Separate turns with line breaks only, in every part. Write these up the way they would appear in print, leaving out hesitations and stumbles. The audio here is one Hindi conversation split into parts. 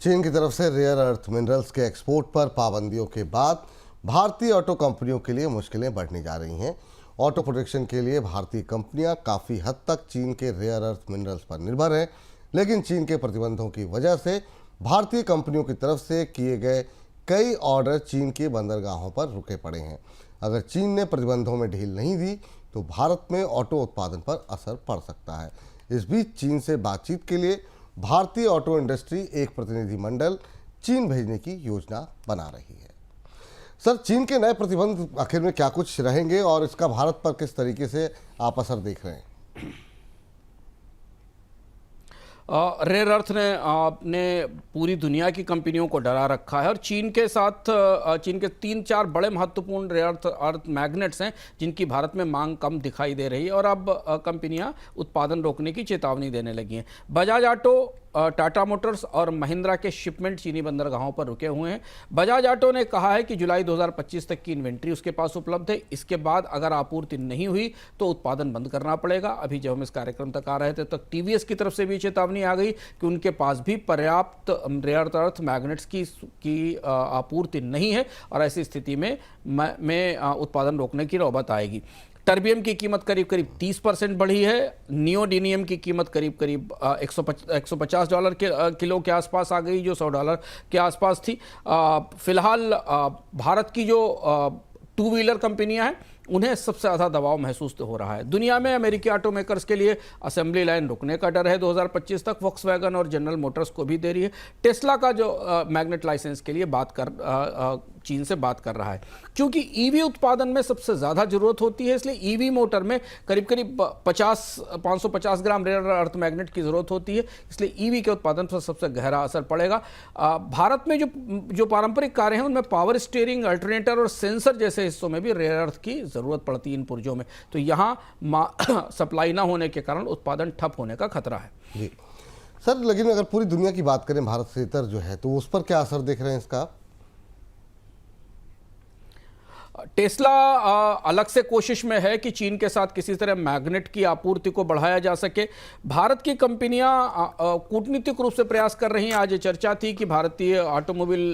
चीन की तरफ से रेयर अर्थ मिनरल्स के एक्सपोर्ट पर पाबंदियों के बाद भारतीय ऑटो कंपनियों के लिए मुश्किलें बढ़ने जा रही हैं। ऑटो प्रोडक्शन के लिए भारतीय कंपनियां काफ़ी हद तक चीन के रेयर अर्थ मिनरल्स पर निर्भर हैं, लेकिन चीन के प्रतिबंधों की वजह से भारतीय कंपनियों की तरफ से किए गए कई ऑर्डर चीन के बंदरगाहों पर रुके पड़े हैं। अगर चीन ने प्रतिबंधों में ढील नहीं दी तो भारत में ऑटो उत्पादन पर असर पड़ सकता है। इस बीच चीन से बातचीत के लिए भारतीय ऑटो इंडस्ट्री एक प्रतिनिधिमंडल चीन भेजने की योजना बना रही है। सर, चीन के नए प्रतिबंध आखिर में क्या कुछ रहेंगे और इसका भारत पर किस तरीके से आप असर देख रहे हैं?
रेयर अर्थ ने पूरी दुनिया की कंपनियों को डरा रखा है और चीन के साथ चीन के 3-4 बड़े महत्वपूर्ण रेयर अर्थ मैग्नेट्स हैं जिनकी भारत में मांग कम दिखाई दे रही है और अब कंपनियां उत्पादन रोकने की चेतावनी देने लगी हैं। बजाज ऑटो, टाटा मोटर्स और महिंद्रा के शिपमेंट चीनी बंदरगाहों पर रुके हुए हैं। बजाज ऑटो ने कहा है कि जुलाई 2025 तक की इन्वेंट्री उसके पास उपलब्ध है। इसके बाद अगर आपूर्ति नहीं हुई तो उत्पादन बंद करना पड़ेगा। अभी जब हम इस कार्यक्रम तक आ रहे थे तक टीवीएस की तरफ से भी चेतावनी आ गई कि उनके पास भी पर्याप्त रेयर अर्थ मैग्नेट्स की आपूर्ति नहीं है और ऐसी स्थिति में उत्पादन रोकने की नौबत आएगी। टर्बियम की कीमत करीब करीब 30% बढ़ी है। नियोडीनियम की कीमत करीब करीब $150 के किलो के आसपास आ गई, जो $100 के आसपास थी। फिलहाल भारत की जो टू व्हीलर कंपनियां हैं उन्हें सबसे ज़्यादा दबाव महसूस हो रहा है। दुनिया में अमेरिकी ऑटो मेकर्स के लिए असेंबली लाइन रुकने का डर है 2025 तक। वॉक्सवैगन और जनरल मोटर्स को भी दे रही है। टेस्ला का जो मैग्नेट लाइसेंस के लिए चीन से बात कर रहा है, क्योंकि ईवी उत्पादन में सबसे ज़्यादा जरूरत होती है, इसलिए ईवी मोटर में करीब करीब 550 ग्राम रेयर अर्थ मैग्नेट की जरूरत होती है, इसलिए ईवी के उत्पादन पर सबसे गहरा असर पड़ेगा। भारत में जो पारंपरिक कारें हैं उनमें पावर स्टीयरिंग, अल्टरनेटर और सेंसर जैसे हिस्सों में भी रेयर अर्थ की जरूरत पड़ती है इन पुर्जों में, तो यहाँ सप्लाई ना होने के कारण उत्पादन ठप होने का खतरा है।
जी सर, लेकिन अगर पूरी दुनिया की बात करें भारत से इतर जो है तो उस पर क्या असर देख रहे हैं इसका?
टेस्ला अलग से कोशिश में है कि चीन के साथ किसी तरह मैग्नेट की आपूर्ति को बढ़ाया जा सके। भारत की कंपनियां कूटनीतिक रूप से प्रयास कर रही हैं। आज ये चर्चा थी कि भारतीय ऑटोमोबाइल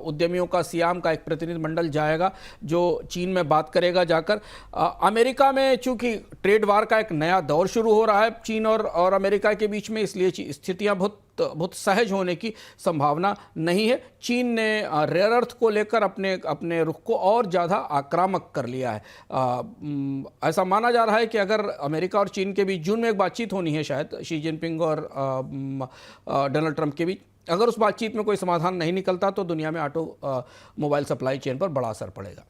उद्यमियों का सियाम का एक प्रतिनिधिमंडल जाएगा जो चीन में बात करेगा जाकर। अमेरिका में चूंकि ट्रेड वार का एक नया दौर शुरू हो रहा है चीन और अमेरिका के बीच में, इसलिए स्थितियां बहुत सहज होने की संभावना नहीं है। चीन ने रेयर अर्थ को लेकर अपने रुख को और ज़्यादा आक्रामक कर लिया है। ऐसा माना जा रहा है कि अगर अमेरिका और चीन के बीच जून में एक बातचीत होनी है, शायद शी जिनपिंग और डोनाल्ड ट्रंप के बीच, अगर उस बातचीत में कोई समाधान नहीं निकलता तो दुनिया में ऑटो मोबाइल सप्लाई चेन पर बड़ा असर पड़ेगा।